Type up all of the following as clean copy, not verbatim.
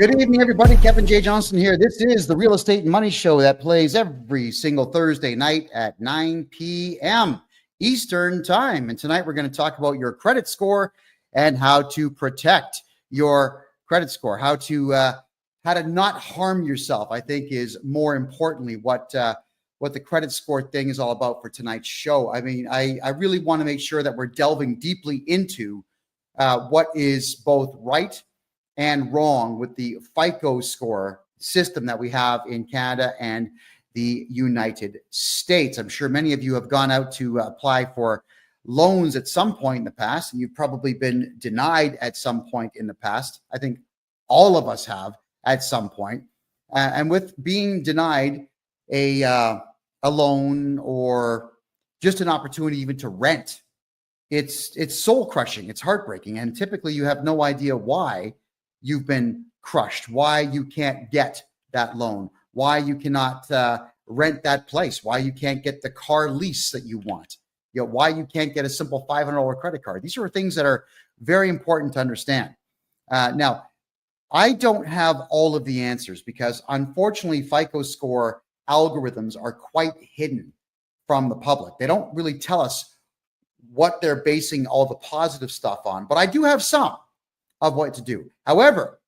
Good evening, everybody. Kevin J. Johnston here. This is the Real Estate and Money Show that plays every single Thursday night at 9 p.m. Eastern Time. And tonight we're going to talk about your credit score and how to protect your credit score, how to not harm yourself. I think is more importantly what the credit score thing is all about for tonight's show. I mean, I really want to make sure that we're delving deeply into what is both right and wrong with the FICO score system that we have in Canada and the United States. I'm sure many of you have gone out to apply for loans at some point in the past, and you've probably been denied at some point in the past. I think all of us have at some point. And with being denied a loan or just an opportunity even to rent, it's soul crushing. It's heartbreaking. And typically you have no idea why you've been crushed, why you can't get that loan, why you cannot rent that place, why you can't get the car lease that you want, why you can't get a simple $500 credit card. These are things that are very important to understand. Now, I don't have all of the answers because unfortunately, FICO score algorithms are quite hidden from the public. They don't really tell us what they're basing all the positive stuff on, but I do have some of what to do. However,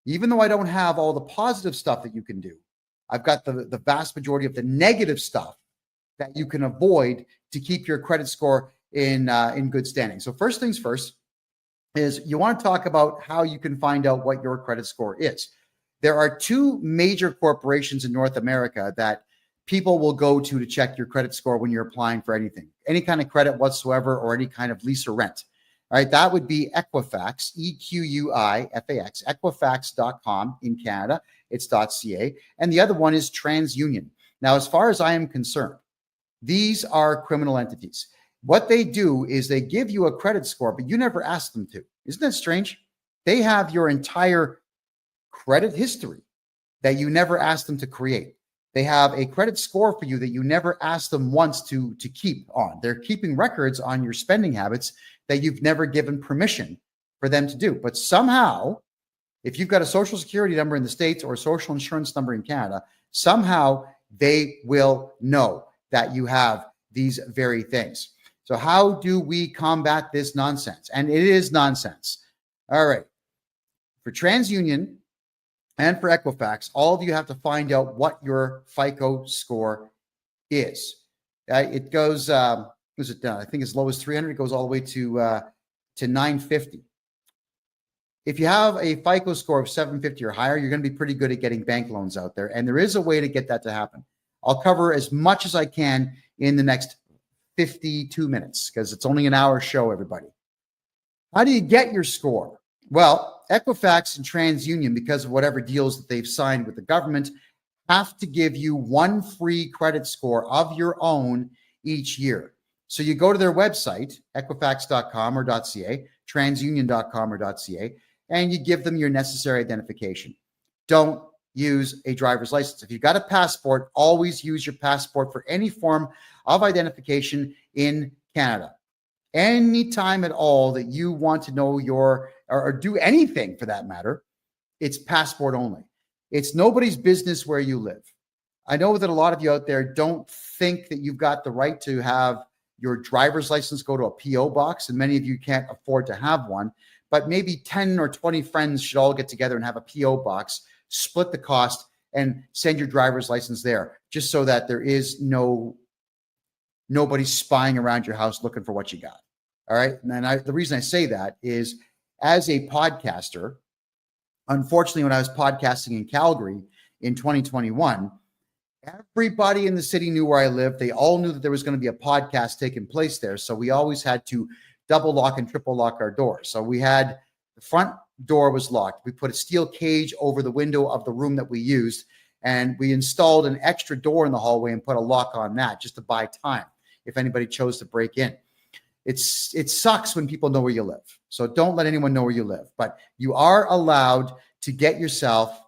even though I don't have all the positive stuff that you can do, I've got the vast majority of the negative stuff that you can avoid to keep your credit score in good standing. So first things first is you want to talk about how you can find out what your credit score is. There are two major corporations in North America that people will go to check your credit score when you're applying for anything, any kind of credit whatsoever, or any kind of lease or rent. All right, that would be Equifax, EQUIFAX, Equifax.com in Canada. It's .ca. And the other one is TransUnion. Now, as far as I am concerned, these are criminal entities. What they do is they give you a credit score, but you never ask them to. Isn't that strange? They have your entire credit history that you never asked them to create. They have a credit score for you that you never asked them once to keep on. They're keeping records on your spending habits that you've never given permission for them to do. But somehow, if you've got a social security number in the States or a social insurance number in Canada, somehow they will know that you have these very things. So how do we combat this nonsense? And it is nonsense. All right. For TransUnion and for Equifax, all of you have to find out what your FICO score is. It goes, I think as low as 300, it goes all the way to 950. If you have a FICO score of 750 or higher, you're going to be pretty good at getting bank loans out there. And there is a way to get that to happen. I'll cover as much as I can in the next 52 minutes because it's only an hour show, everybody. How do you get your score? Well, Equifax and TransUnion, because of whatever deals that they've signed with the government, have to give you one free credit score of your own each year. So you go to their website, equifax.com or .ca, transunion.com or .ca, and you give them your necessary identification. Don't use a driver's license. If you've got a passport, always use your passport for any form of identification in Canada. Anytime at all that you want to know or do anything for that matter, it's passport only. It's nobody's business where you live. I know that a lot of you out there don't think that you've got the right to have your driver's license go to a PO box, and many of you can't afford to have one, but maybe 10 or 20 friends should all get together and have a PO box, split the cost, and send your driver's license there, just so that there is nobody spying around your house looking for what you got. All right. And the reason I say that is as a podcaster, unfortunately, when I was podcasting in Calgary in 2021, everybody in the city knew where I lived. They all knew that there was going to be a podcast taking place there. So we always had to double lock and triple lock our doors. So we had the front door was locked. We put a steel cage over the window of the room that we used, and we installed an extra door in the hallway and put a lock on that just to buy time if anybody chose to break in. It sucks when people know where you live. So don't let anyone know where you live. But you are allowed to get yourself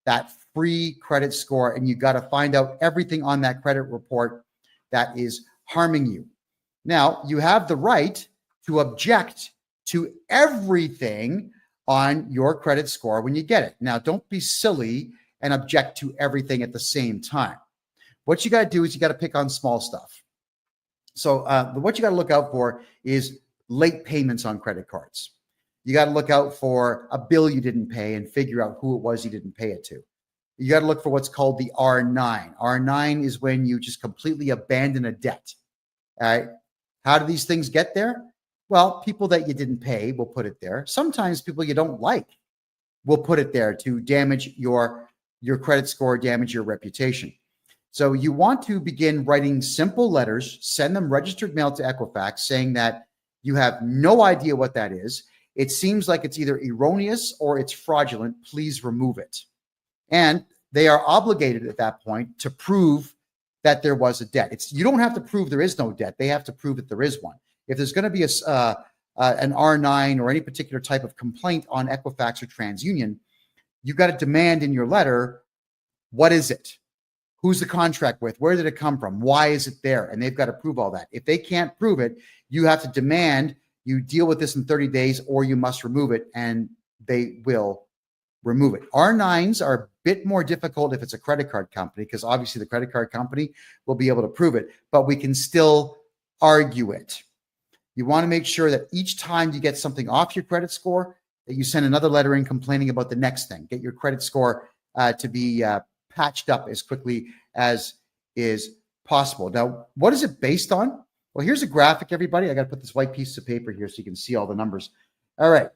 that free credit score, and you got to find out everything on that credit report that is harming you. Now, you have the right to object to everything on your credit score when you get it. Now, don't be silly and object to everything at the same time. What you got to do is you got to pick on small stuff. So what you got to look out for is late payments on credit cards. You got to look out for a bill you didn't pay and figure out who it was you didn't pay it to. You got to look for what's called the R9. R9 is when you just completely abandon a debt. All right. How do these things get there? Well, people that you didn't pay will put it there. Sometimes people you don't like will put it there to damage your credit score, damage your reputation. So you want to begin writing simple letters, send them registered mail to Equifax saying that you have no idea what that is. It seems like it's either erroneous or it's fraudulent. Please remove it. And they are obligated at that point to prove that there was a debt. You don't have to prove there is no debt. They have to prove that there is one. If there's going to be an R9 or any particular type of complaint on Equifax or TransUnion, you've got to demand in your letter, what is it? Who's the contract with? Where did it come from? Why is it there? And they've got to prove all that. If they can't prove it, you have to demand you deal with this in 30 days or you must remove it, and they will remove it. R9s are a bit more difficult if it's a credit card company, because obviously the credit card company will be able to prove it, but we can still argue it. You want to make sure that each time you get something off your credit score, that you send another letter in complaining about the next thing. Get your credit score to be patched up as quickly as is possible. Now, what is it based on? Well, here's a graphic, everybody. I got to put this white piece of paper here so you can see all the numbers. All right.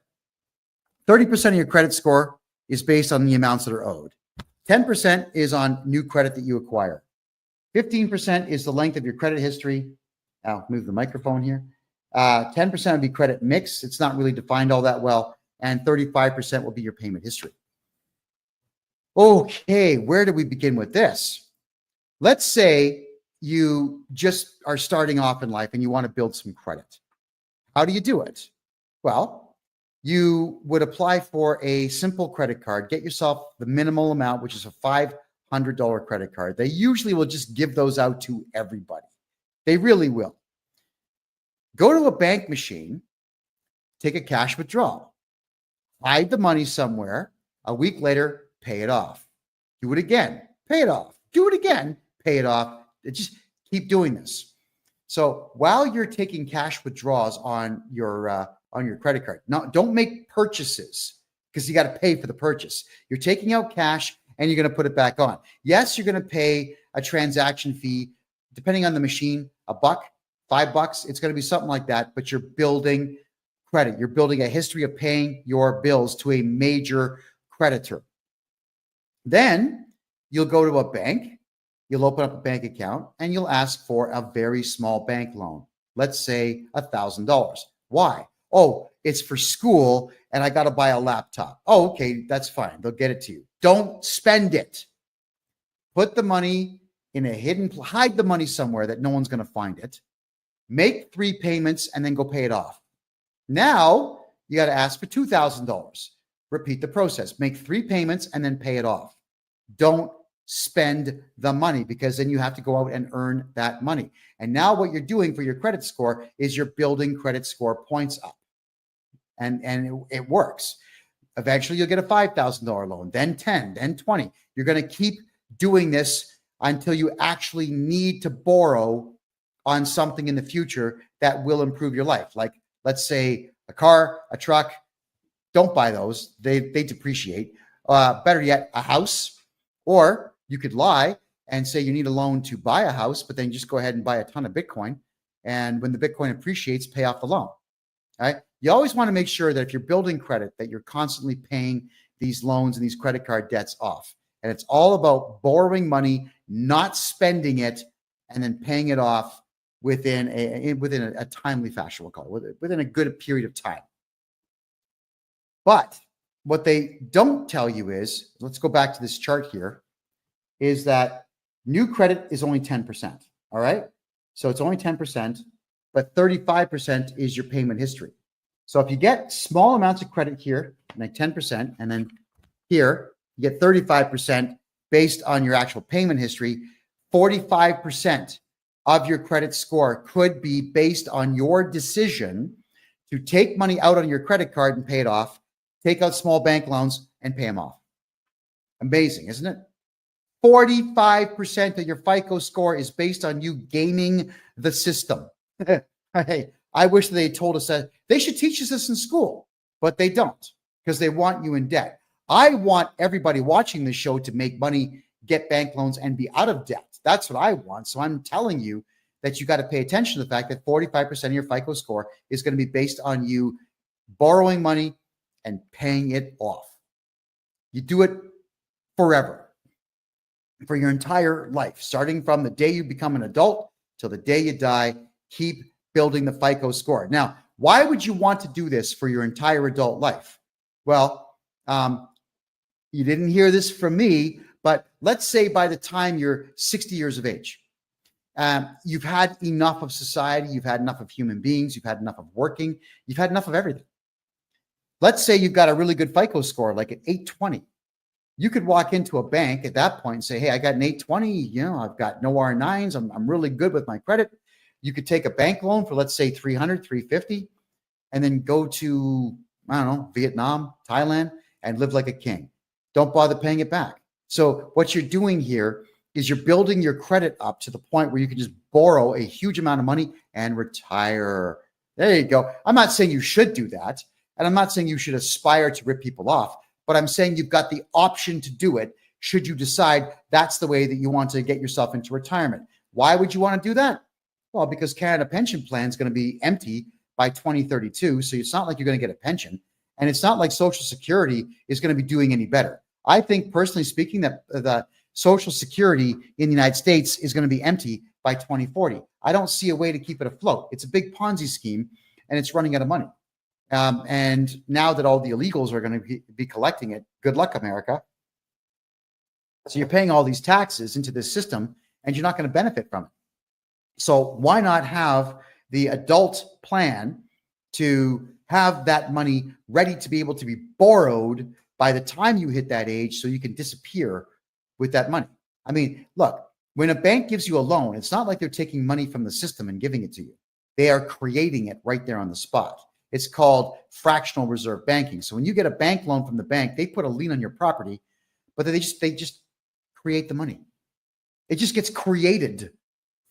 30% of your credit score is based on the amounts that are owed. 10% is on new credit that you acquire. 15% is the length of your credit history. I'll move the microphone here. 10% would be credit mix. It's not really defined all that well. And 35% will be your payment history. Okay, where do we begin with this? Let's say you just are starting off in life and you want to build some credit. How do you do it? Well, you would apply for a simple credit card, get yourself the minimal amount, which is a $500 credit card. They usually will just give those out to everybody. They really will. Go to a bank machine, take a cash withdrawal, hide the money somewhere. A week later, pay it off. Do it again, pay it off. Do it again, pay it off. Just keep doing this. So while you're taking cash withdrawals on your credit card, don't make purchases because you got to pay for the purchase. You're taking out cash and you're going to put it back on. Yes, you're going to pay a transaction fee, depending on the machine, $1, $5. It's going to be something like that, but you're building credit. You're building a history of paying your bills to a major creditor. Then you'll go to a bank, you'll open up a bank account, and you'll ask for a very small bank loan. Let's say $1,000. Why? Oh, it's for school and I got to buy a laptop. Oh, okay, that's fine. They'll get it to you. Don't spend it. Put the money in a hidden, hide the money somewhere that no one's going to find it. Make 3 payments and then go pay it off. Now you got to ask for $2,000. Repeat the process. Make 3 payments and then pay it off. Don't spend the money, because then you have to go out and earn that money. And now what you're doing for your credit score is you're building credit score points up. And it works. Eventually you'll get a $5,000 loan, then 10, then 20. You're going to keep doing this until you actually need to borrow on something in the future that will improve your life. Like, let's say a car, a truck. Don't buy those. They depreciate. Better yet, a house. Or you could lie and say you need a loan to buy a house, but then just go ahead and buy a ton of Bitcoin. And when the Bitcoin appreciates, pay off the loan. All right. You always want to make sure that if you're building credit, that you're constantly paying these loans and these credit card debts off. And it's all about borrowing money, not spending it, and then paying it off within a timely fashion, we'll call it, within a good period of time. But what they don't tell you is, let's go back to this chart here, is that new credit is only 10%. All right. So it's only 10%, but 35% is your payment history. So if you get small amounts of credit here, like 10%, and then here, you get 35% based on your actual payment history, 45% of your credit score could be based on your decision to take money out on your credit card and pay it off, take out small bank loans, and pay them off. Amazing, isn't it? 45% of your FICO score is based on you gaming the system. Hey, I wish they told us that. They should teach us this in school, but they don't, because they want you in debt. I want everybody watching this show to make money, get bank loans, and be out of debt. That's what I want. So I'm telling you that you got to pay attention to the fact that 45% of your FICO score is going to be based on you borrowing money and paying it off. You do it forever, for your entire life, starting from the day you become an adult till the day you die. Keep building the FICO score. Now, why would you want to do this for your entire adult life? Well, you didn't hear this from me, but let's say by the time you're 60 years of age, you've had enough of society, you've had enough of human beings, you've had enough of working, you've had enough of everything. Let's say you've got a really good FICO score, like an 820. You could walk into a bank at that point and say, hey, I got an 820, you know, I've got no R9s, I'm really good with my credit. You could take a bank loan for, let's say, 300, 350, and then go to, I don't know, Vietnam, Thailand, and live like a king. Don't bother paying it back. So what you're doing here is you're building your credit up to the point where you can just borrow a huge amount of money and retire. There you go. I'm not saying you should do that, and I'm not saying you should aspire to rip people off, but I'm saying you've got the option to do it should you decide that's the way that you want to get yourself into retirement. Why would you want to do that? Well, because Canada Pension Plan is going to be empty by 2032, so it's not like you're going to get a pension, and it's not like Social Security is going to be doing any better. I think, personally speaking, that the Social Security in the United States is going to be empty by 2040. I don't see a way to keep it afloat. It's a big Ponzi scheme, and it's running out of money. And now that all the illegals are going to be collecting it, good luck, America. So you're paying all these taxes into this system, and you're not going to benefit from it. So why not have the adult plan to have that money ready to be able to be borrowed by the time you hit that age, so you can disappear with that money? I mean, look, when a bank gives you a loan, it's not like they're taking money from the system and giving it to you. They are creating it right there on the spot. It's called fractional reserve banking. So when you get a bank loan from the bank, they put a lien on your property, but they just create the money. It just gets created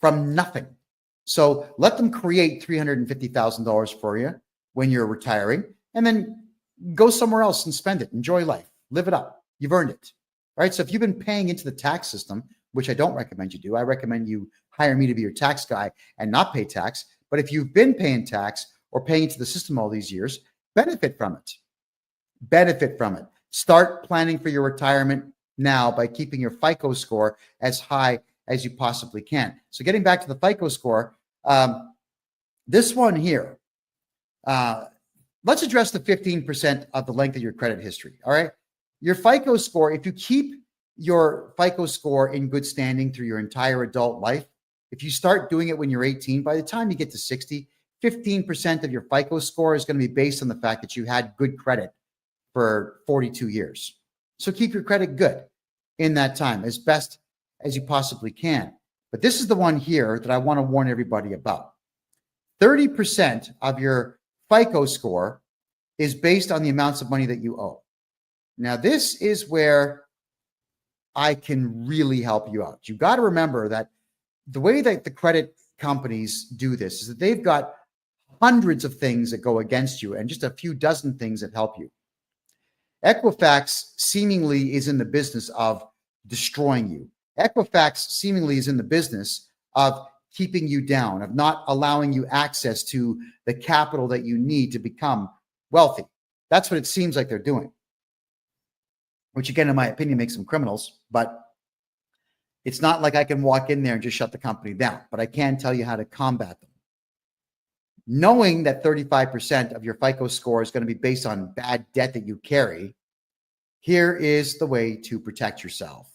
from nothing. So let them create $350,000 for you when you're retiring, and then go somewhere else and spend it. Enjoy life. Live it up. You've earned it. Right? So if you've been paying into the tax system, which I don't recommend you do, I recommend you hire me to be your tax guy and not pay tax. But if you've been paying tax or paying into the system all these years, benefit from it. Benefit from it. Start planning for your retirement now by keeping your FICO score as high as you possibly can. So getting back to the FICO score, this one here, let's address the 15% of the length of your credit history. All right. Your FICO score, if you keep your FICO score in good standing through your entire adult life, if you start doing it when you're 18, by the time you get to 60, 15% of your FICO score is going to be based on the fact that you had good credit for 42 years. So keep your credit good in that time as best as you possibly can. But this is the one here that I want to warn everybody about. 30% of your FICO score is based on the amounts of money that you owe. Now, this is where I can really help you out. You got to remember that the way that the credit companies do this is that they've got hundreds of things that go against you and just a few dozen things that help you. Equifax seemingly is in the business of destroying you. Equifax seemingly is in the business of keeping you down, of not allowing you access to the capital that you need to become wealthy. That's what it seems like they're doing, which again, in my opinion, makes them criminals. But it's not like I can walk in there and just shut the company down, but I can tell you how to combat them. Knowing that 35% of your FICO score is going to be based on bad debt that you carry, here is the way to protect yourself.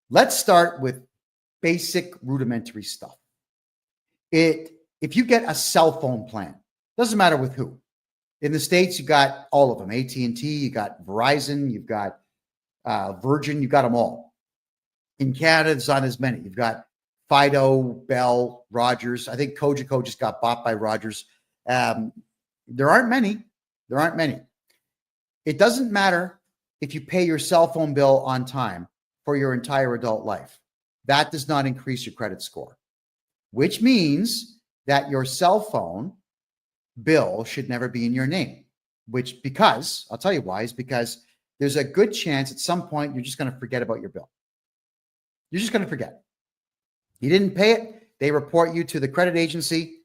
Let's start with basic rudimentary stuff. If you get a cell phone plan, doesn't matter with who. In the States, you got all of them. AT&T, you got Verizon, you've got Virgin, you got them all. In Canada, there's not as many. You've got Fido, Bell, Rogers. I think Cogeco just got bought by Rogers. There aren't many. It doesn't matter if you pay your cell phone bill on time for your entire adult life. That does not increase your credit score, which means that your cell phone bill should never be in your name, because I'll tell you why, is because there's a good chance at some point you're just going to forget about your bill. You're just going to forget. You didn't pay it. They report you to the credit agency,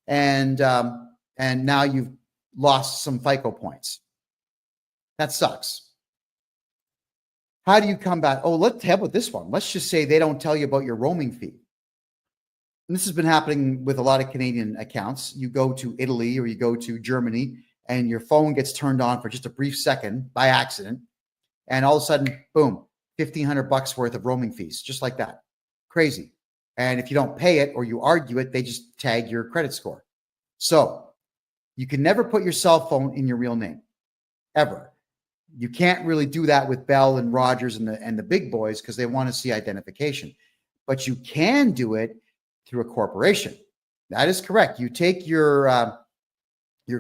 and now you've lost some FICO points. That sucks. How do you come back? Oh, let's have with this one. Let's just say they don't tell you about your roaming fee. And this has been happening with a lot of Canadian accounts. You go to Italy or you go to Germany and your phone gets turned on for just a brief second by accident. And all of a sudden, boom, $1,500 worth of roaming fees, just like that. Crazy. And if you don't pay it or you argue it, they just tag your credit score. So you can never put your cell phone in your real name, ever. You can't really do that with Bell and Rogers and the big boys because they want to see identification. But you can do it through a corporation. That is correct. You take your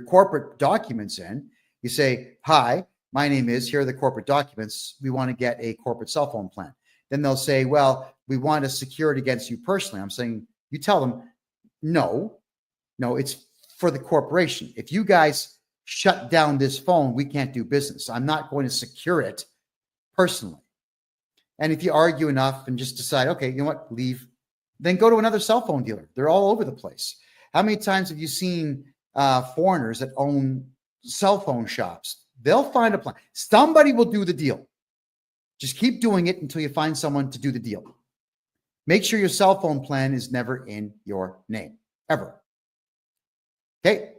corporate documents in. You say, "Hi, my name is, here are the corporate documents. We want to get a corporate cell phone plan." Then they'll say, "Well, we want to secure it against you personally." I'm saying, you tell them, no, it's for the corporation. If you guys shut down this phone, we can't do business. I'm not going to secure it personally. And if you argue enough and just decide, okay, you know what, leave, then go to another cell phone dealer. They're all over the place. How many times have you seen foreigners that own cell phone shops? They'll find a plan. Somebody will do the deal. Just keep doing it until you find someone to do the deal. Make sure your cell phone plan is never in your name, ever. Okay?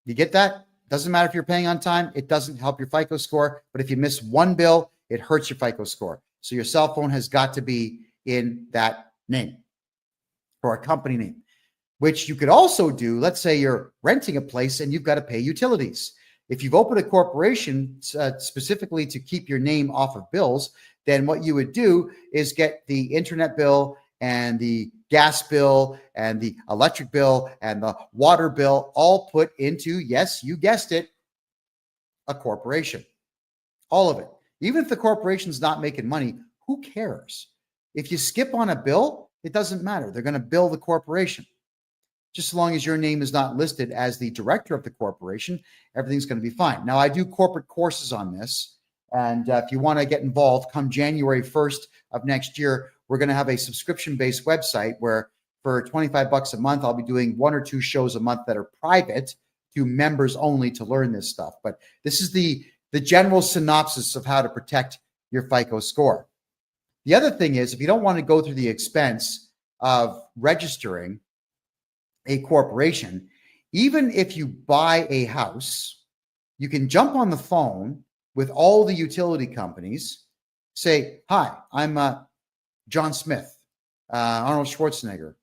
You get that? Doesn't matter if you're paying on time. It doesn't help your FICO score. But if you miss one bill, it hurts your FICO score. So your cell phone has got to be in that name or a company name, which you could also do. Let's say you're renting a place and you've got to pay utilities. If you've opened a corporation specifically to keep your name off of bills, then what you would do is get the internet bill and the gas bill and the electric bill and the water bill all put into, yes, you guessed it, a corporation. All of it. Even if the corporation's not making money, who cares? If you skip on a bill, it doesn't matter. They're going to bill the corporation. Just as long as your name is not listed as the director of the corporation, everything's going to be fine. Now, I do corporate courses on this. And if you want to get involved, come January 1st of next year, we're going to have a subscription-based website where for $25 a month, I'll be doing 1 or 2 shows a month that are private to members only to learn this stuff. But this is the general synopsis of how to protect your FICO score. The other thing is, if you don't want to go through the expense of registering a corporation, even if you buy a house, you can jump on the phone with all the utility companies, say, "Hi, I'm John Smith, Arnold Schwarzenegger,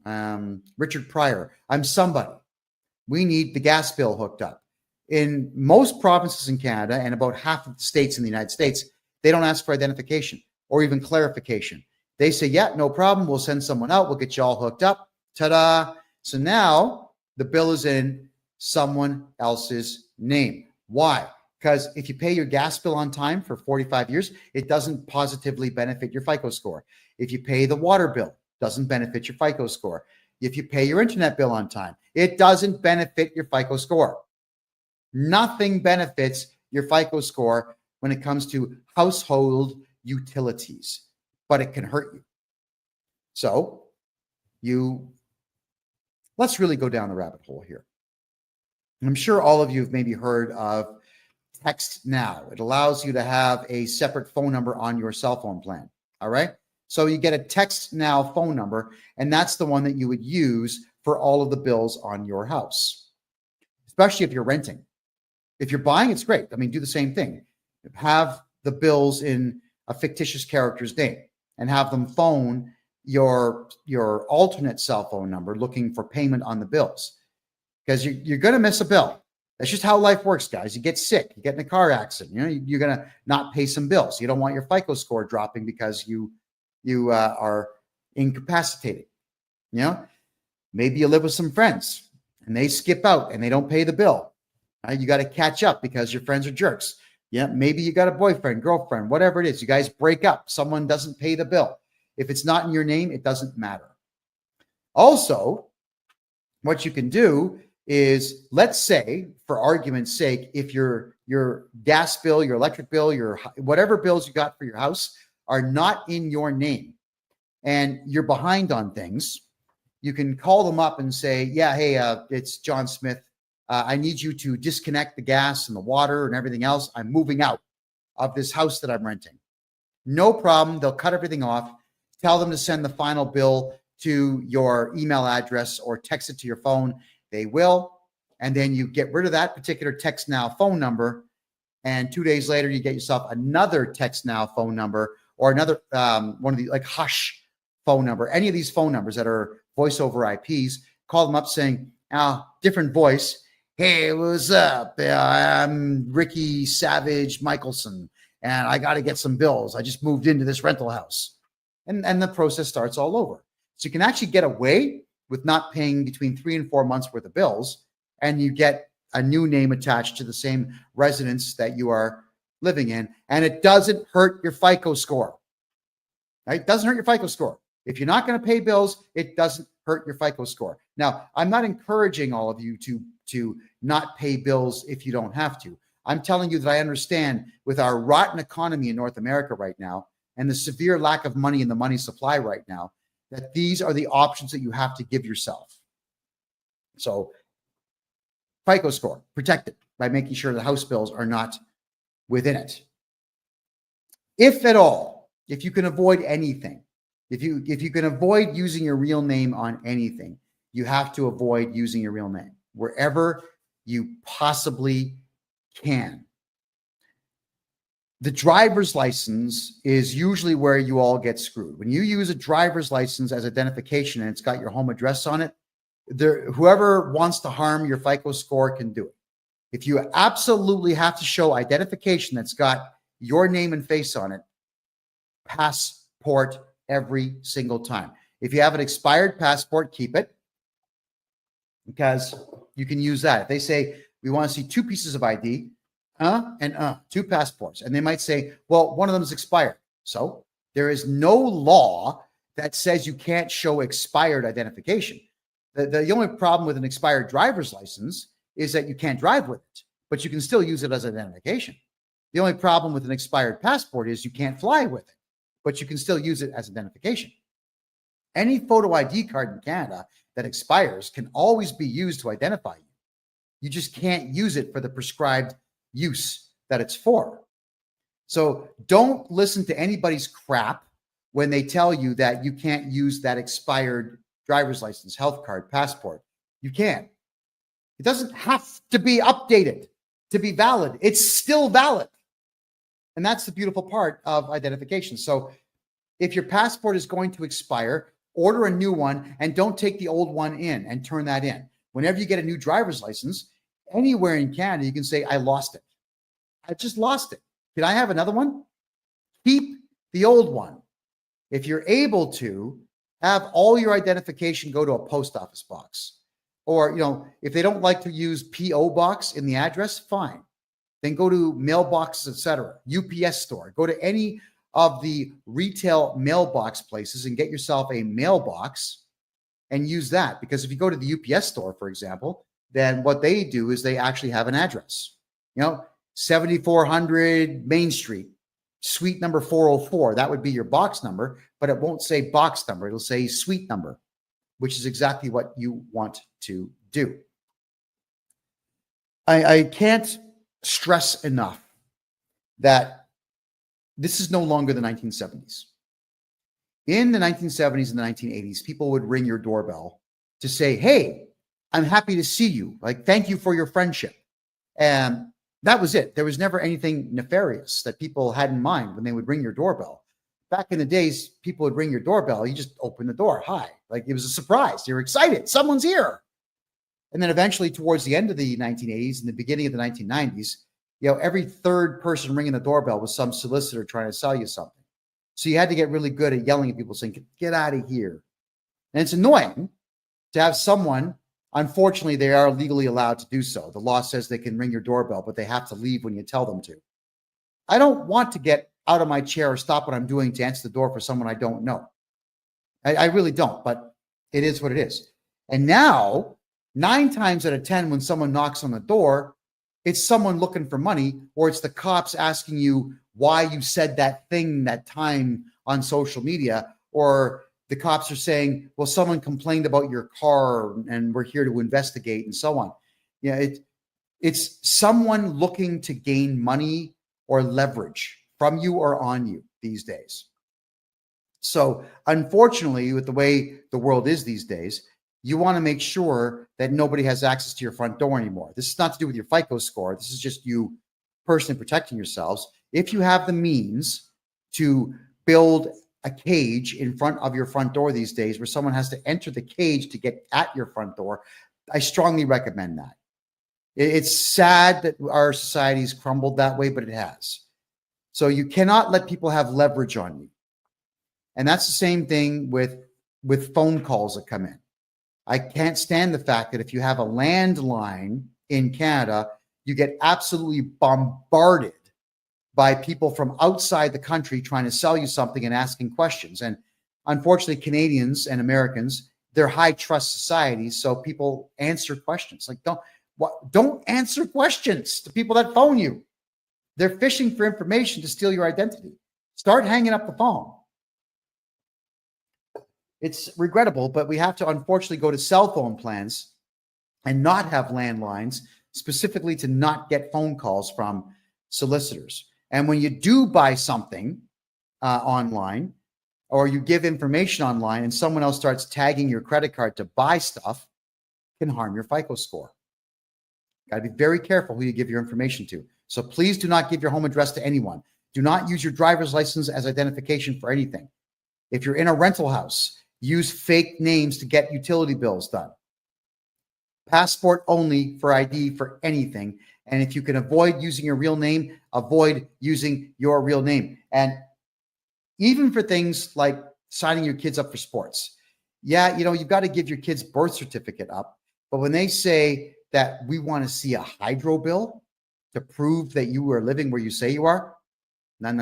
Richard Pryor. I'm somebody. We need the gas bill hooked up." In most provinces in Canada and about half of the states in the United States, they don't ask for identification or even clarification. They say, "Yeah, no problem. We'll send someone out. We'll get you all hooked up." Ta-da. So now the bill is in someone else's name. Why? Because if you pay your gas bill on time for 45 years, it doesn't positively benefit your FICO score. If you pay the water bill, it doesn't benefit your FICO score. If you pay your internet bill on time, it doesn't benefit your FICO score. Nothing benefits your FICO score when it comes to household utilities, but it can hurt you. So let's really go down the rabbit hole here. And I'm sure all of you have maybe heard of Text Now. It allows you to have a separate phone number on your cell phone plan. All right. So you get a Text Now phone number, and that's the one that you would use for all of the bills on your house, especially if you're renting. If you're buying, it's great. I mean, do the same thing. Have the bills in a fictitious character's name and have them phone your alternate cell phone number looking for payment on the bills, because you're going to miss a bill. That's just how life works, guys. You get sick, you get in a car accident, you're going to not pay some bills. You don't want your FICO score dropping because you are incapacitated. Maybe you live with some friends and they skip out and they don't pay the bill. You got to catch up because your friends are jerks. Yeah, maybe you got a boyfriend, girlfriend, whatever it is. You guys break up. Someone doesn't pay the bill. If it's not in your name, it doesn't matter. Also, what you can do is, let's say, for argument's sake, if your gas bill, your electric bill, your whatever bills you got for your house are not in your name and you're behind on things, you can call them up and say, yeah, hey, it's John Smith. I need you to disconnect the gas and the water and everything else. I'm moving out of this house that I'm renting. No problem. They'll cut everything off. Tell them to send the final bill to your email address or text it to your phone. They will. And then you get rid of that particular text now phone number. And 2 days later, you get yourself another text now phone number or another one of the like Hush phone number. Any of these phone numbers that are voice over IPs, call them up saying, different voice. Hey, what's up? I'm Ricky Savage Michelson, and I got to get some bills. I just moved into this rental house. And the process starts all over. So you can actually get away with not paying between 3 and 4 months worth of bills, and you get a new name attached to the same residence that you are living in, and it doesn't hurt your FICO score. Right? It doesn't hurt your FICO score. If you're not going to pay bills, it doesn't hurt your FICO score. Now, I'm not encouraging all of you to not pay bills if you don't have to. I'm telling you that I understand with our rotten economy in North America right now and the severe lack of money in the money supply right now, that these are the options that you have to give yourself. So FICO score, protect it by making sure the house bills are not within it. If at all, if you can avoid anything, if you can avoid using your real name on anything, you have to avoid using your real name wherever you possibly can. The driver's license is usually where you all get screwed. When you use a driver's license as identification and it's got your home address on it, whoever wants to harm your FICO score can do it. If you absolutely have to show identification that's got your name and face on it, passport every single time. If you have an expired passport, keep it, because you can use that. If they say, we want to see 2 pieces of ID, 2 passports, and they might say, well, one of them is expired. So there is no law that says you can't show expired identification. The only problem with an expired driver's license is that you can't drive with it, but you can still use it as identification. The only problem with an expired passport is you can't fly with it, but you can still use it as identification. Any photo ID card in Canada that expires can always be used to identify you. You just can't use it for the prescribed use that it's for. So don't listen to anybody's crap when they tell you that you can't use that expired driver's license, health card, passport. You can. It doesn't have to be updated to be valid. It's still valid. And that's the beautiful part of identification. So if your passport is going to expire, order a new one and don't take the old one in and turn that in. Whenever you get a new driver's license, anywhere in Canada, you can say, I lost it. I just lost it. Can I have another one? Keep the old one. If you're able to, have all your identification go to a post office box. Or, if they don't like to use P.O. box in the address, fine. Then go to mailboxes, etc. UPS store. Go to any of the retail mailbox places and get yourself a mailbox and use that. Because if you go to the UPS store, for example, then what they do is they actually have an address. 7400 Main Street, suite number 404. That would be your box number, but it won't say box number. It'll say suite number, which is exactly what you want to do. I can't stress enough that this is no longer the 1970s. In the 1970s and the 1980s, people would ring your doorbell to say, hey, I'm happy to see you. Like, thank you for your friendship. And that was it. There was never anything nefarious that people had in mind when they would ring your doorbell. Back in the days, people would ring your doorbell. You just open the door. Hi. Like, it was a surprise. You're excited. Someone's here. And then eventually towards the end of the 1980s and the beginning of the 1990s, every third person ringing the doorbell was some solicitor trying to sell you something. So you had to get really good at yelling at people saying, get out of here. And it's annoying to have someone, unfortunately, they are legally allowed to do so. The law says they can ring your doorbell, but they have to leave when you tell them to. I don't want to get out of my chair or stop what I'm doing to answer the door for someone I don't know. I really don't, but it is what it is. And now, 9 times out of 10, when someone knocks on the door, it's someone looking for money, or it's the cops asking you why you said that thing that time on social media, or the cops are saying, well, someone complained about your car and we're here to investigate, and so on. Yeah, it's someone looking to gain money or leverage from you or on you these days. So unfortunately, with the way the world is these days, you want to make sure that nobody has access to your front door anymore. This is not to do with your FICO score. This is just you personally protecting yourselves. If you have the means to build a cage in front of your front door these days where someone has to enter the cage to get at your front door, I strongly recommend that. It's sad that our society's crumbled that way, but it has. So you cannot let people have leverage on you. And that's the same thing with phone calls that come in. I can't stand the fact that if you have a landline in Canada, you get absolutely bombarded by people from outside the country trying to sell you something and asking questions. And unfortunately, Canadians and Americans, they're high trust societies, so people answer questions. Like, don't answer questions to people that phone you. They're fishing for information to steal your identity. Start hanging up the phone. It's regrettable, but we have to unfortunately go to cell phone plans and not have landlines, specifically to not get phone calls from solicitors. And when you do buy something online, or you give information online and someone else starts tagging your credit card to buy stuff, it can harm your FICO score. Got to be very careful who you give your information to. So please do not give your home address to anyone. Do not use your driver's license as identification for anything. If you're in a rental house, use fake names to get utility bills done. Passport only for ID for anything. And if you can avoid using your real name, avoid using your real name. And even for things like signing your kids up for sports. Yeah, you've got to give your kid's birth certificate up. But when they say that we want to see a hydro bill to prove that you are living where you say you are, no.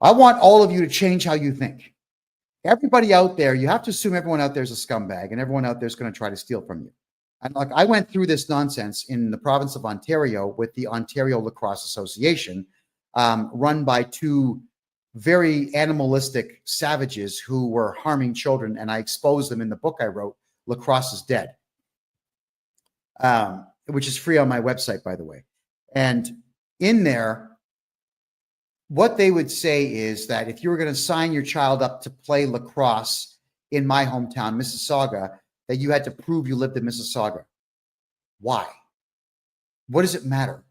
I want all of you to change how you think. Everybody out there, you have to assume everyone out there is a scumbag and everyone out there is going to try to steal from you. And like, I went through this nonsense in the province of Ontario with the Ontario Lacrosse Association, run by 2 very animalistic savages who were harming children. And I exposed them in the book I wrote, Lacrosse is Dead, which is free on my website, by the way. And in there, what they would say is that if you were going to sign your child up to play lacrosse in my hometown, Mississauga, that you had to prove you lived in Mississauga. Why? What does it matter?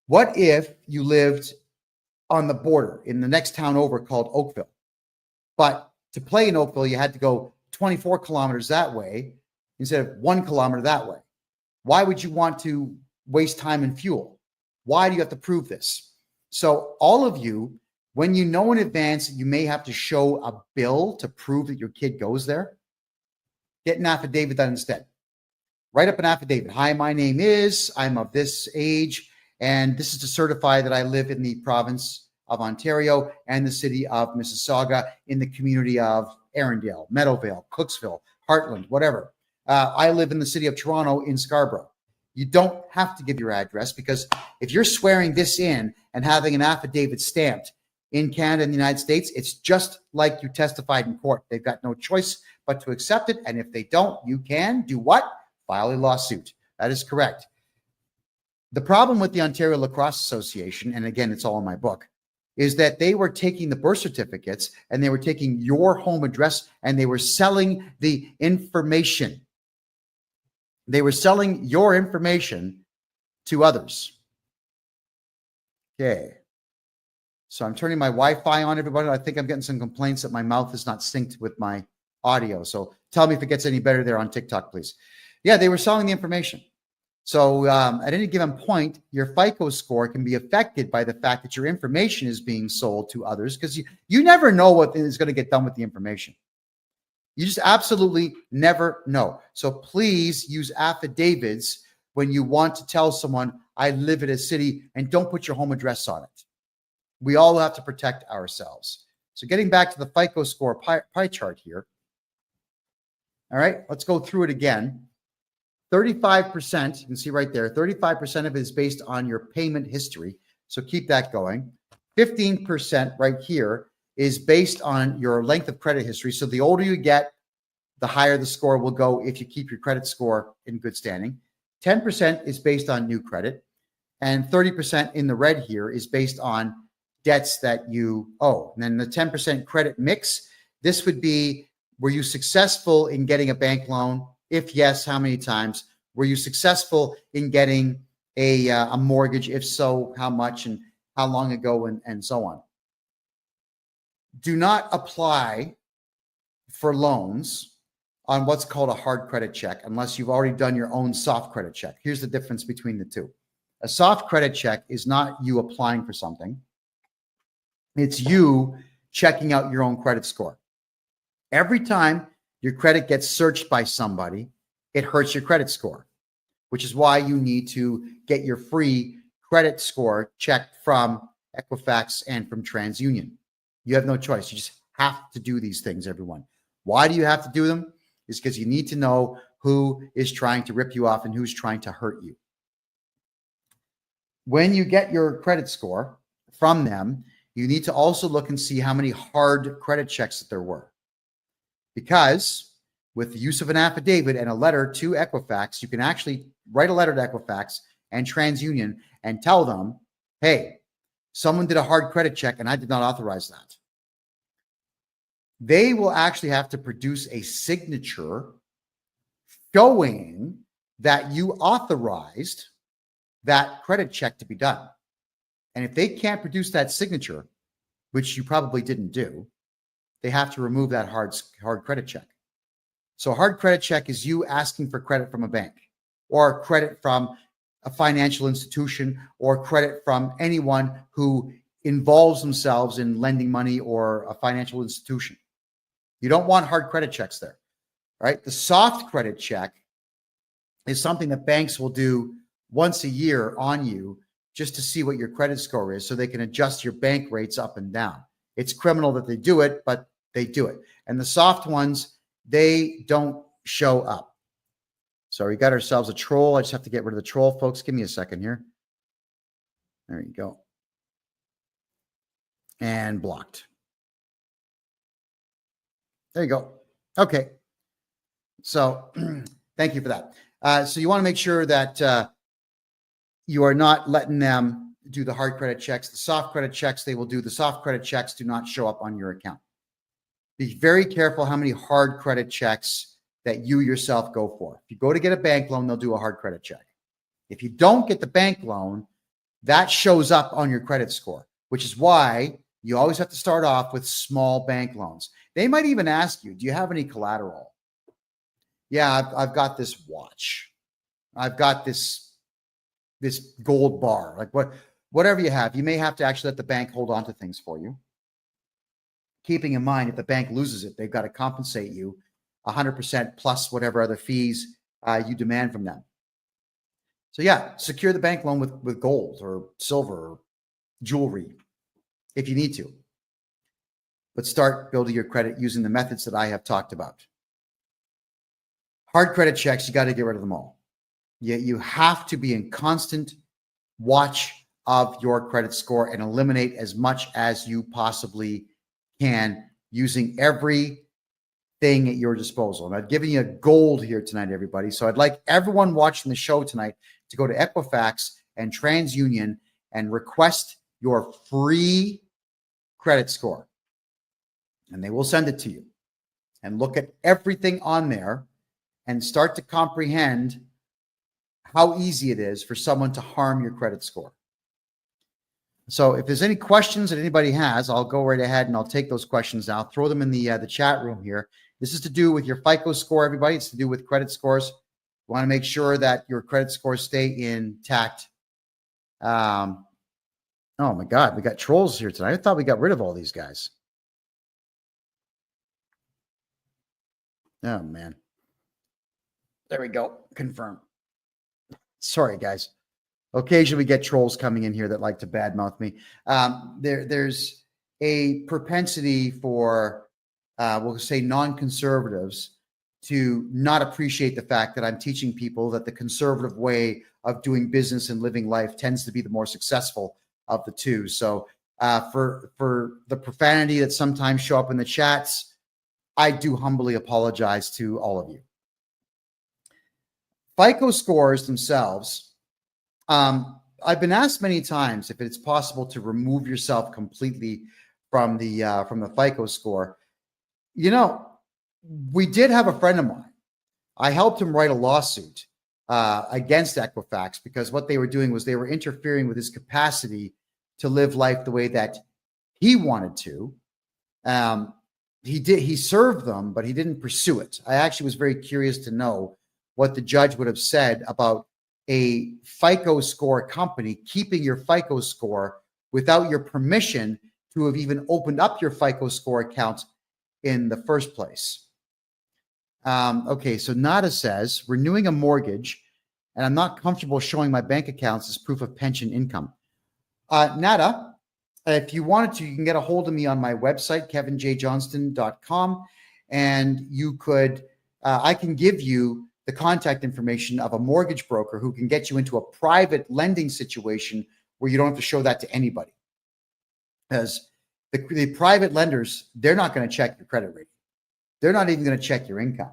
What if you lived on the border in the next town over called Oakville? But to play in Oakville, you had to go 24 kilometers that way instead of 1 kilometer that way. Why would you want to waste time and fuel? Why do you have to prove this? So all of you, when you know in advance that you may have to show a bill to prove that your kid goes there, get an affidavit done instead. Write up an affidavit. Hi, my name is, I'm of this age, and this is to certify that I live in the province of Ontario and the city of Mississauga in the community of Arundel, Meadowvale, Cooksville, Heartland, whatever. I live in the city of Toronto in Scarborough. You don't have to give your address, because if you're swearing this in and having an affidavit stamped in Canada and the United States, it's just like you testified in court. They've got no choice but to accept it. And if they don't, you can do what? File a lawsuit. That is correct. The problem with the Ontario Lacrosse Association, and again, it's all in my book, is that they were taking the birth certificates and they were taking your home address and they were selling the information. They were selling your information to others. Okay. So I'm turning my Wi-Fi on, everybody. I think I'm getting some complaints that my mouth is not synced with my audio. So tell me if it gets any better there on TikTok, please. Yeah, they were selling the information. So at any given point, your FICO score can be affected by the fact that your information is being sold to others, because you never know what is going to get done with the information. You just absolutely never know. So please use affidavits when you want to tell someone, I live in a city, and don't put your home address on it. We all have to protect ourselves. So getting back to the FICO score pie chart here. All right, let's go through it again. 35%, you can see right there, 35% of it is based on your payment history. So keep that going. 15% right here is based on your length of credit history. So the older you get, the higher the score will go if you keep your credit score in good standing. 10% is based on new credit. And 30% in the red here is based on debts that you owe. And then the 10% credit mix, this would be, were you successful in getting a bank loan? If yes, how many times? Were you successful in getting a mortgage? If so, how much and how long ago, and so on. Do not apply for loans on what's called a hard credit check unless you've already done your own soft credit check. Here's the difference between the two. A soft credit check is not you applying for something. It's you checking out your own credit score. Every time your credit gets searched by somebody, it hurts your credit score, which is why you need to get your free credit score checked from Equifax and from TransUnion. You have no choice. You just have to do these things, everyone. Why do you have to do them? It's because you need to know who is trying to rip you off and who's trying to hurt you. When you get your credit score from them, you need to also look and see how many hard credit checks that there were. Because with the use of an affidavit and a letter to Equifax, you can actually write a letter to Equifax and TransUnion and tell them, hey, someone did a hard credit check and I did not authorize that. They will actually have to produce a signature showing that you authorized that credit check to be done. And if they can't produce that signature, which you probably didn't do, they have to remove that hard credit check. So a hard credit check is you asking for credit from a bank or credit from a financial institution or credit from anyone who involves themselves in lending money or a financial institution. You don't want hard credit checks there, right? The soft credit check is something that banks will do once a year on you just to see what your credit score is so they can adjust your bank rates up and down. It's criminal that they do it, but they do it. And the soft ones, they don't show up. So we got ourselves a troll. I just have to get rid of the troll, folks. Give me a second here. There you go. And blocked. There you go. Okay. So thank you for that. So you want to make sure that you are not letting them do the hard credit checks. The soft credit checks, they will do. The soft credit checks do not show up on your account. Be very careful how many hard credit checks that you yourself go for. If you go to get a bank loan, they'll do a hard credit check. If you don't get the bank loan, that shows up on your credit score, which is why you always have to start off with small bank loans. They might even ask you, do you have any collateral? Yeah, I've got this watch. I've got this gold bar, like whatever you have. You may have to actually let the bank hold on to things for you. Keeping in mind, if the bank loses it, they've got to compensate you 100% plus whatever other fees you demand from them. So yeah, secure the bank loan with gold or silver or jewelry if you need to. But start building your credit using the methods that I have talked about. Hard credit checks, you got to get rid of them all. You have to be in constant watch of your credit score and eliminate as much as you possibly can using everything at your disposal. And I've given you a gold here tonight, everybody. So I'd like everyone watching the show tonight to go to Equifax and TransUnion and request your free credit score. And they will send it to you. And look at everything on there and start to comprehend how easy it is for someone to harm your credit score. So if there's any questions that anybody has, I'll go right ahead and I'll take those questions now. Throw them in the chat room here. This is to do with your FICO score, everybody. It's to do with credit scores. You want to make sure that your credit scores stay intact. Oh my God, we got trolls here tonight. I thought we got rid of all these guys. Oh man. There we go. Confirm. Sorry, guys. Occasionally we get trolls coming in here that like to badmouth me. There's a propensity for, we'll say, non-conservatives to not appreciate the fact that I'm teaching people that the conservative way of doing business and living life tends to be the more successful of the two. So for the profanity that sometimes show up in the chats, I do humbly apologize to all of you. FICO scores themselves, I've been asked many times if it's possible to remove yourself completely from the FICO score. You know, we did have a friend of mine. I helped him write a lawsuit against Equifax because what they were doing was they were interfering with his capacity to live life the way that he wanted to. He served them, but he didn't pursue it. I actually was very curious to know what the judge would have said about a FICO score company keeping your FICO score without your permission to have even opened up your FICO score account in the first place. Okay, so Nada says, renewing a mortgage, and I'm not comfortable showing my bank accounts as proof of pension income. Nada, if you wanted to, you can get a hold of me on my website, kevinjjohnston.com, and you could, I can give you the contact information of a mortgage broker who can get you into a private lending situation where you don't have to show that to anybody. Because the private lenders, they're not going to check your credit rating. They're not even going to check your income.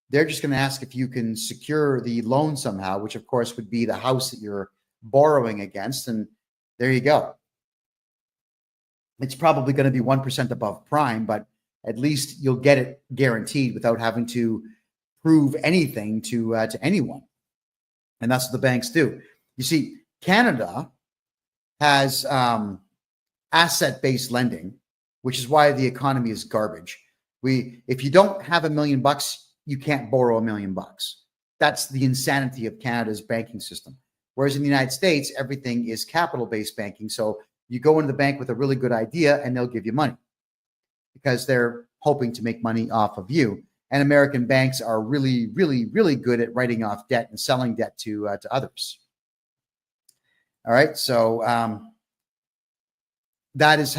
They're just going to ask if you can secure the loan somehow, which of course would be the house that you're borrowing against. And there you go. It's probably going to be 1% above prime, but at least you'll get it guaranteed without having to prove anything to anyone. And that's what the banks do. You see, Canada has asset-based lending, which is why the economy is garbage. If you don't have $1 million, you can't borrow $1 million. That's the insanity of Canada's banking system. Whereas in the United States, everything is capital-based banking. So you go into the bank with a really good idea and they'll give you money because they're hoping to make money off of you. And American banks are really, really, really good at writing off debt and selling debt to others. All right. So that is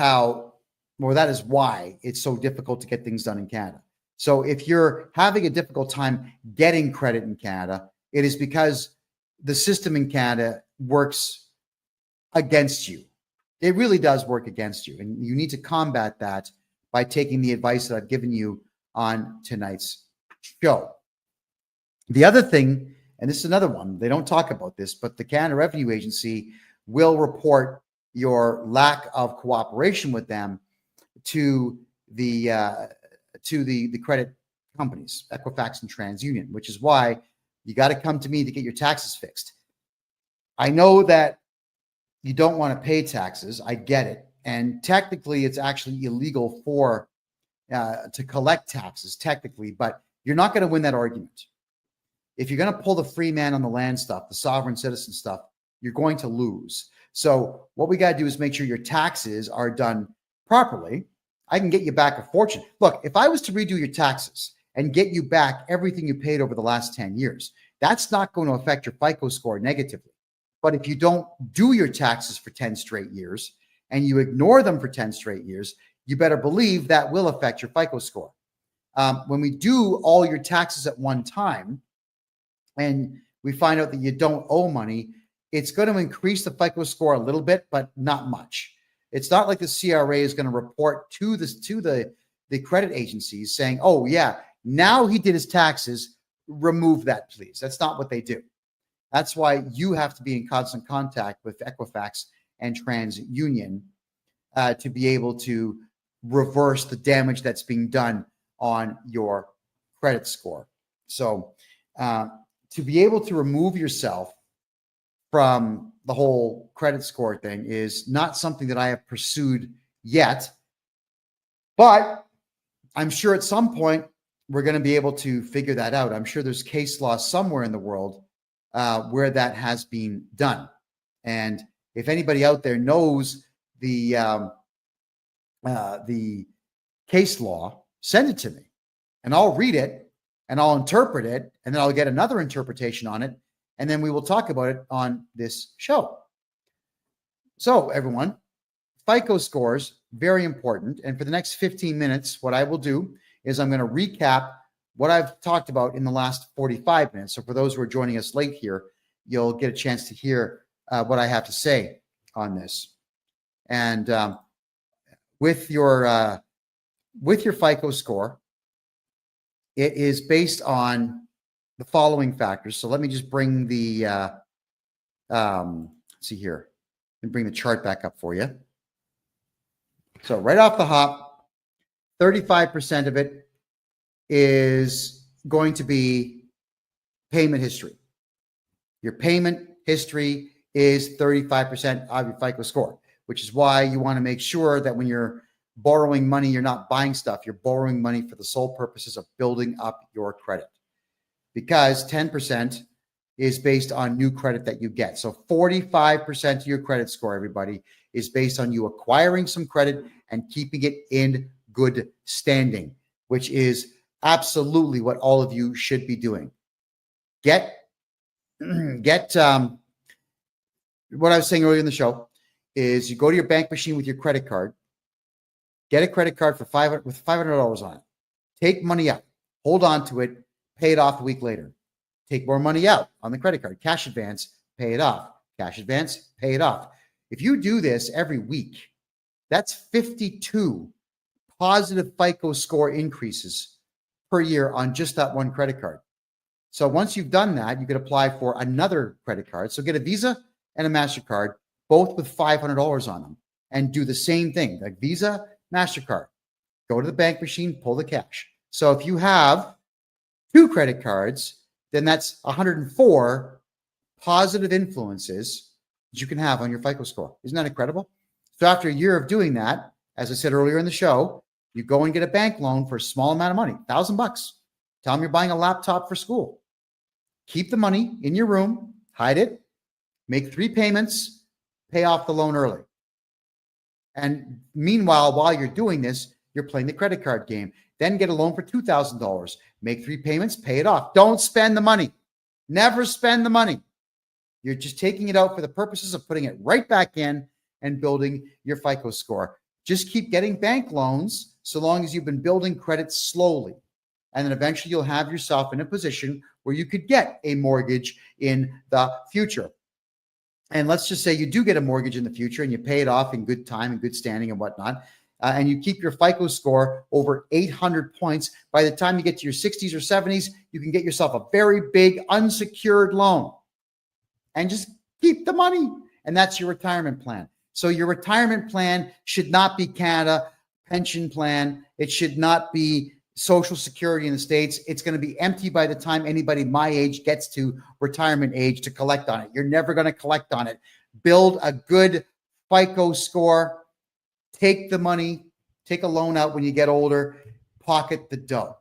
why it's so difficult to get things done in Canada. So if you're having a difficult time getting credit in Canada, it is because the system in Canada works against you. It really does work against you. And you need to combat that by taking the advice that I've given you on tonight's show. The other thing, and this is another one, they don't talk about this, but the Canada Revenue Agency will report your lack of cooperation with them to the credit companies, Equifax and TransUnion, which is why you got to come to me to get your taxes fixed. I know that you don't want to pay taxes. I get it. And technically, it's actually illegal to collect taxes, technically, but you're not going to win that argument. If you're going to pull the free man on the land stuff, the sovereign citizen stuff, you're going to lose. So what we got to do is make sure your taxes are done properly. I can get you back a fortune. Look, if I was to redo your taxes and get you back everything you paid over the last 10 years, that's not going to affect your FICO score negatively. But if you don't do your taxes for 10 straight years and you ignore them for 10 straight years, you better believe that will affect your FICO score. When we do all your taxes at one time and we find out that you don't owe money, it's going to increase the FICO score a little bit, but not much. It's not like the CRA is going to report to the credit agencies saying, oh, yeah, now he did his taxes, remove that, please. That's not what they do. That's why you have to be in constant contact with Equifax and TransUnion to be able to reverse the damage that's being done on your credit score. So to be able to remove yourself from the whole credit score thing is not something that I have pursued yet, but I'm sure at some point we're going to be able to figure that out. I'm sure there's case law somewhere in the world where that has been done. And if anybody out there knows the case law, send it to me and I'll read it and I'll interpret it and then I'll get another interpretation on it and then we will talk about it on this show. So everyone, FICO scores, very important. And for the next 15 minutes, what I will do is I'm going to recap what I've talked about in the last 45 minutes. So for those who are joining us late here, you'll get a chance to hear what I have to say on this. And with your FICO score, it is based on the following factors. So let me just bring the let's see here, and bring the chart back up for you. So right off the hop, 35% of it is going to be payment history. Your payment history is 35% of your FICO score, which is why you want to make sure that when you're borrowing money, you're not buying stuff. You're borrowing money for the sole purposes of building up your credit, because 10% is based on new credit that you get. So 45% of your credit score, everybody, is based on you acquiring some credit and keeping it in good standing, which is absolutely what all of you should be doing. Get what I was saying earlier in the show is you go to your bank machine with your credit card, get a credit card for $500 on it, take money out, hold on to it, pay it off a week later. Take more money out on the credit card, cash advance, pay it off, cash advance, pay it off. If you do this every week, that's 52 positive FICO score increases per year on just that one credit card. So once you've done that, you could apply for another credit card. So get a Visa and a MasterCard, both with $500 on them, and do the same thing, like Visa, MasterCard. Go to the bank machine, pull the cash. So if you have 2 credit cards, then that's 104 positive influences that you can have on your FICO score. Isn't that incredible? So after a year of doing that, as I said earlier in the show, you go and get a bank loan for a small amount of money, $1,000. Tell them you're buying a laptop for school. Keep the money in your room, hide it, make 3 payments, pay off the loan early. And meanwhile, while you're doing this, you're playing the credit card game. Then get a loan for $2,000. Make 3 payments, pay it off. Don't spend the money. Never spend the money. You're just taking it out for the purposes of putting it right back in and building your FICO score. Just keep getting bank loans so long as you've been building credit slowly. And then eventually you'll have yourself in a position where you could get a mortgage in the future. And let's just say you do get a mortgage in the future and you pay it off in good time and good standing and whatnot. And you keep your FICO score over 800 points. By the time you get to your 60s or 70s, you can get yourself a very big unsecured loan and just keep the money. And that's your retirement plan. So your retirement plan should not be Canada pension plan. It should not be Social Security in the States. It's going to be empty by the time anybody my age gets to retirement age to collect on it. You're never going to collect on it. Build a good FICO score. Take the money, take a loan out when you get older, pocket the dough.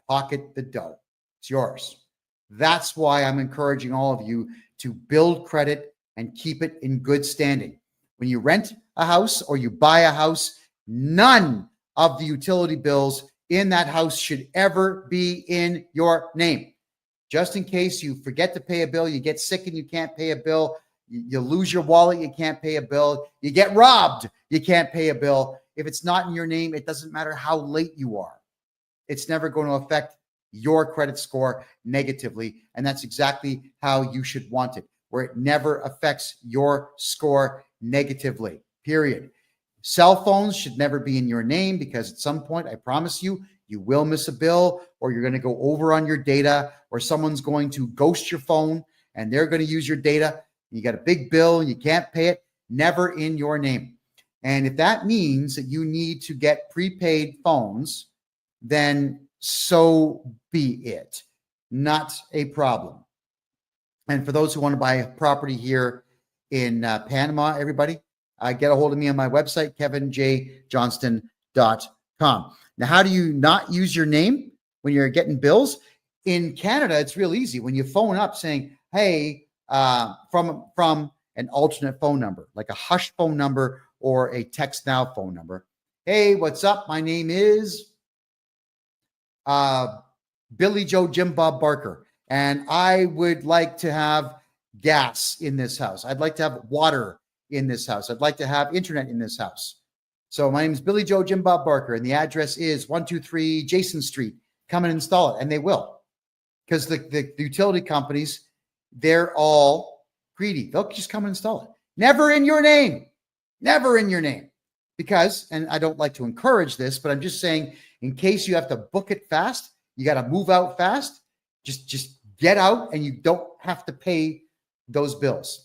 Pocket the dough. It's yours. That's why I'm encouraging all of you to build credit and keep it in good standing. When you rent a house or you buy a house, none of the utility bills in that house should ever be in your name. Just in case you forget to pay a bill, you get sick and you can't pay a bill, you lose your wallet, you can't pay a bill, you get robbed, you can't pay a bill. If it's not in your name, it doesn't matter how late you are. It's never going to affect your credit score negatively. And that's exactly how you should want it, where it never affects your score negatively, period. Cell phones should never be in your name because at some point, I promise you, you will miss a bill or you're going to go over on your data or someone's going to ghost your phone and they're going to use your data. You got a big bill and you can't pay it, never in your name. And if that means that you need to get prepaid phones, then so be it. Not a problem. And for those who want to buy a property here in Panama, everybody, get a hold of me on my website, kevinjjohnston.com. Now, how do you not use your name when you're getting bills? In Canada, it's real easy. When you phone up saying, hey, from an alternate phone number, like a hush phone number or a text now phone number. Hey, what's up? My name is Billy Joe Jim Bob Barker. and I would like to have gas in this house. I'd like to have water in this house. I'd like to have internet in this house. So my name is Billy Joe Jim Bob Barker, and the address is 123 Jason Street. Come and install it, and they will, because the utility companies, they're all greedy. They'll just come and install it. Never in your name. Never in your name. Because, and I don't like to encourage this, but I'm just saying, in case you have to book it fast, you got to move out fast, just get out, and you don't have to pay those bills.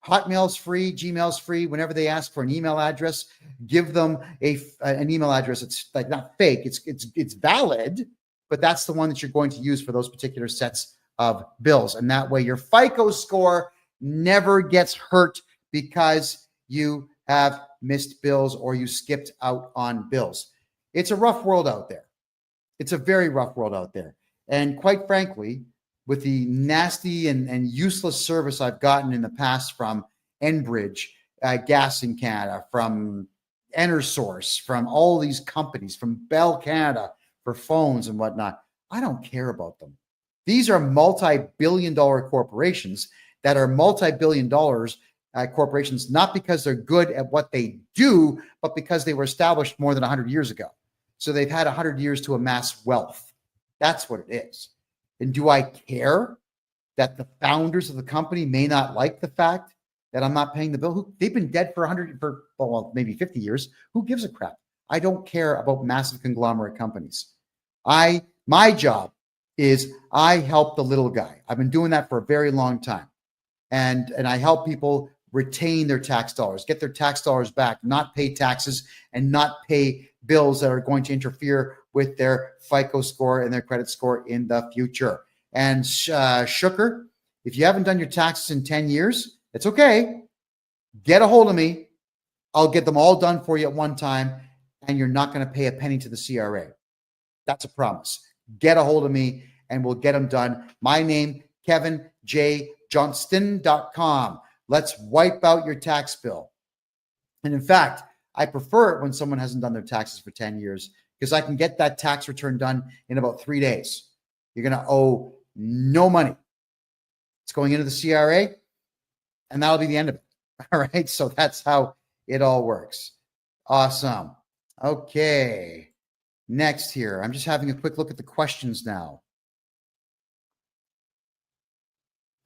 Hotmail's free, Gmail's free. Whenever they ask for an email address, give them an email address. It's like not fake. It's valid, but that's the one that you're going to use for those particular sets of bills. And that way your FICO score never gets hurt because you have missed bills or you skipped out on bills. It's a rough world out there. It's a very rough world out there. And quite frankly, with the nasty and useless service I've gotten in the past from Enbridge, Gas in Canada, from EnerSource, from all these companies, from Bell Canada for phones and whatnot, I don't care about them. These are multi-billion-dollar corporations that are multi-billion dollars corporations, not because they're good at what they do, but because they were established more than 100 years ago. So they've had 100 years to amass wealth. That's what it is. And do I care that the founders of the company may not like the fact that I'm not paying the bill? They've been dead for maybe 50 years. Who gives a crap? I don't care about massive conglomerate companies. My job is I help the little guy. I've been doing that for a very long time. And I help people retain their tax dollars, get their tax dollars back, not pay taxes and not pay bills that are going to interfere with their FICO score and their credit score in the future. And Shooker, if you haven't done your taxes in 10 years, it's okay. Get a hold of me. I'll get them all done for you at one time, and you're not going to pay a penny to the CRA. That's a promise. Get a hold of me, and we'll get them done. My name, KevinJJohnston.com. Let's wipe out your tax bill. And in fact, I prefer it when someone hasn't done their taxes for 10 years because I can get that tax return done in about 3 days. You're going to owe no money. It's going into the CRA, and that'll be the end of it. All right. So that's how it all works. Awesome. Okay. Next here, I'm just having a quick look at the questions now.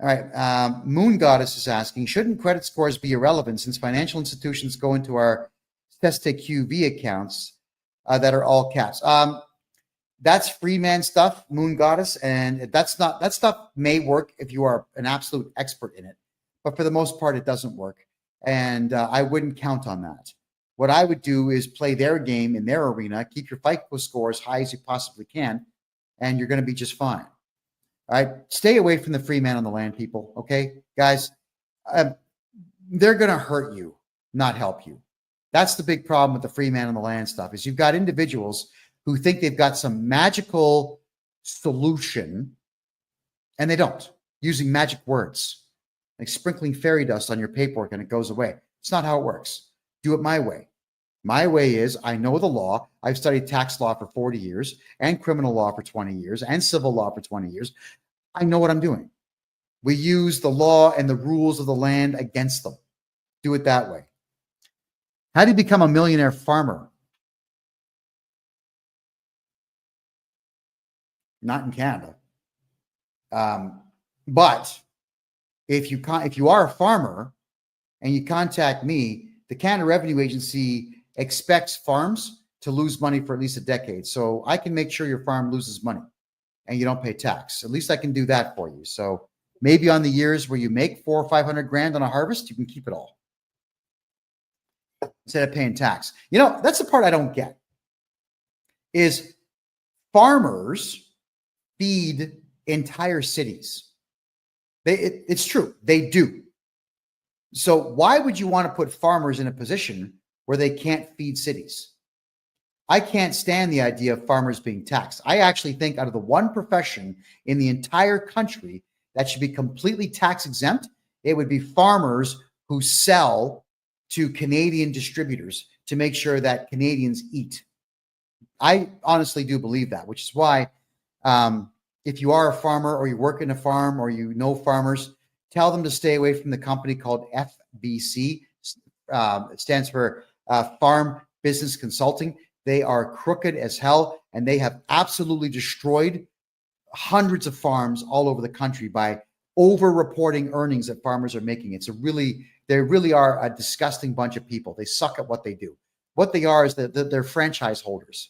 All right. Moon Goddess is asking, shouldn't credit scores be irrelevant since financial institutions go into our QV accounts that are all caps? That's free man stuff, Moon Goddess, and that stuff may work if you are an absolute expert in it, but for the most part, it doesn't work, and I wouldn't count on that. What I would do is play their game in their arena, keep your FICO score as high as you possibly can, and you're going to be just fine. All right, stay away from the free man on the land, people. Okay, guys, they're going to hurt you, not help you. That's the big problem with the free man on the land stuff is you've got individuals who think they've got some magical solution, and they don't, using magic words, like sprinkling fairy dust on your paperwork and it goes away. It's not how it works. Do it my way. My way is I know the law. I've studied tax law for 40 years and criminal law for 20 years and civil law for 20 years. I know what I'm doing. We use the law and the rules of the land against them. Do it that way. How do you become a millionaire farmer? Not in Canada. But if you are a farmer and you contact me, the Canada Revenue Agency expects farms to lose money for at least a decade. So I can make sure your farm loses money and you don't pay tax. At least I can do that for you. So maybe on the years where you make 400 or 500 grand on a harvest, you can keep it all instead of paying tax. You know, that's the part I don't get is farmers feed entire cities. It's true. They do. So why would you want to put farmers in a position where they can't feed cities? I can't stand the idea of farmers being taxed. I actually think out of the one profession in the entire country that should be completely tax exempt, it would be farmers who sell to Canadian distributors to make sure that Canadians eat. I honestly do believe that, which is why if you are a farmer or you work in a farm or you know farmers, tell them to stay away from the company called FBC. It stands for Farm Business Consulting. They are crooked as hell, and they have absolutely destroyed hundreds of farms all over the country by over-reporting earnings that farmers are making. They really are a disgusting bunch of people. They suck at what they do. What they are is that they're franchise holders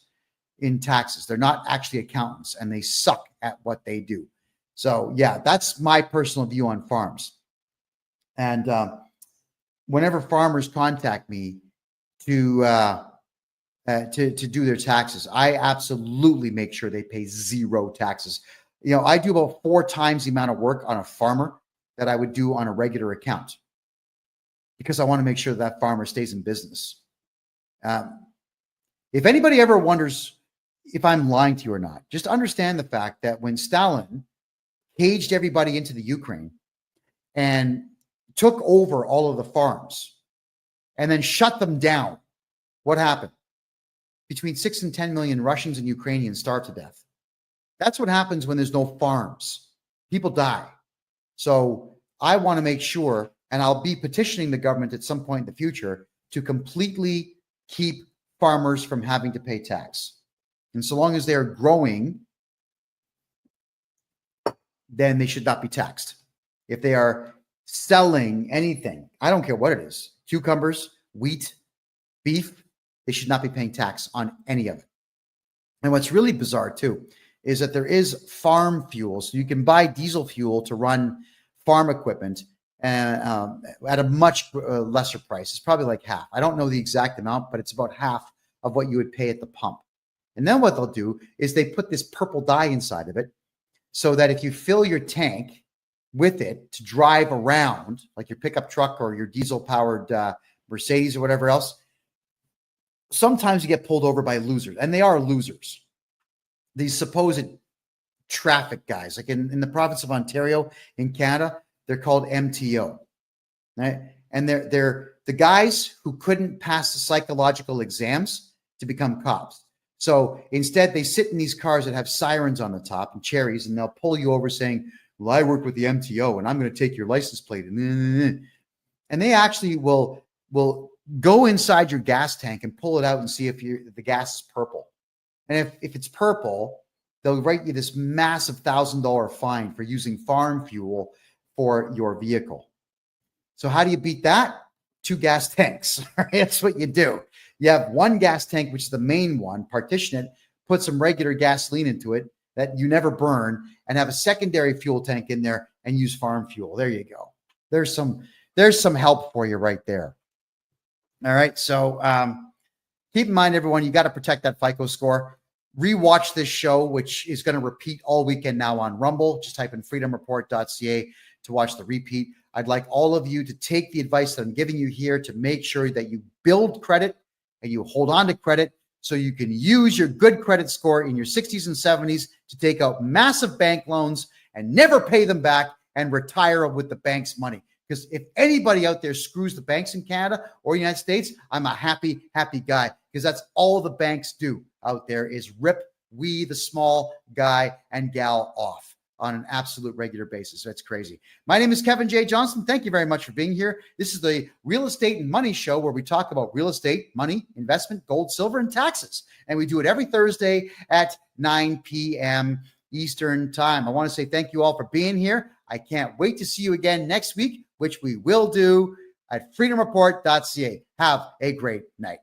in taxes. They're not actually accountants, and they suck at what they do. So yeah, that's my personal view on farms. And whenever farmers contact me to do their taxes, I absolutely make sure they pay zero taxes. I do about 4 times the amount of work on a farmer that I would do on a regular account, because I want to make sure that farmer stays in business. If anybody ever wonders if I'm lying to you or not, just understand the fact that when Stalin caged everybody into the Ukraine and took over all of the farms and then shut them down, what happened? Between 6 and 10 million Russians and Ukrainians starved to death. That's what happens when there's no farms. People die. So I want to make sure, and I'll be petitioning the government at some point in the future to completely keep farmers from having to pay tax. And so long as they're growing, then they should not be taxed. If they are selling anything, I don't care what it is, cucumbers, wheat, beef, they should not be paying tax on any of it. And what's really bizarre too is that there is farm fuel. So you can buy diesel fuel to run farm equipment at a much lesser price. It's probably like half. I don't know the exact amount, but it's about half of what you would pay at the pump. And then what they'll do is they put this purple dye inside of it so that if you fill your tank with it to drive around, like your pickup truck or your diesel-powered Mercedes or whatever else, sometimes you get pulled over by losers, and they are losers. These supposed traffic guys, like in the province of Ontario in Canada, they're called MTO, right? And they're the guys who couldn't pass the psychological exams to become cops. So instead, they sit in these cars that have sirens on the top and cherries, and they'll pull you over saying, well, I work with the MTO, and I'm going to take your license plate. And they actually will go inside your gas tank and pull it out and see if the gas is purple. And if it's purple, they'll write you this massive $1,000 fine for using farm fuel for your vehicle. So how do you beat that? 2 gas tanks. That's what you do. You have 1 gas tank, which is the main one, partition it, put some regular gasoline into it that you never burn, and have a secondary fuel tank in there and use farm fuel. There you go. There's some help for you right there. All right. So keep in mind, everyone, you got to protect that FICO score. Rewatch this show, which is going to repeat all weekend now on Rumble. Just type in freedomreport.ca to watch the repeat. I'd like all of you to take the advice that I'm giving you here to make sure that you build credit and you hold on to credit so you can use your good credit score in your 60s and 70s to take out massive bank loans and never pay them back and retire with the bank's money. Because if anybody out there screws the banks in Canada or the United States, I'm a happy guy, because that's all the banks do out there is rip we, the small guy and gal, off on an absolute regular basis. That's crazy. My name is Kevin J. Johnston. Thank you very much for being here. This is the Real Estate and Money Show, where we talk about real estate, money, investment, gold, silver, and taxes. And we do it every Thursday at 9 p.m. Eastern Time. I want to say thank you all for being here. I can't wait to see you again next week, which we will do at freedomreport.ca. Have a great night.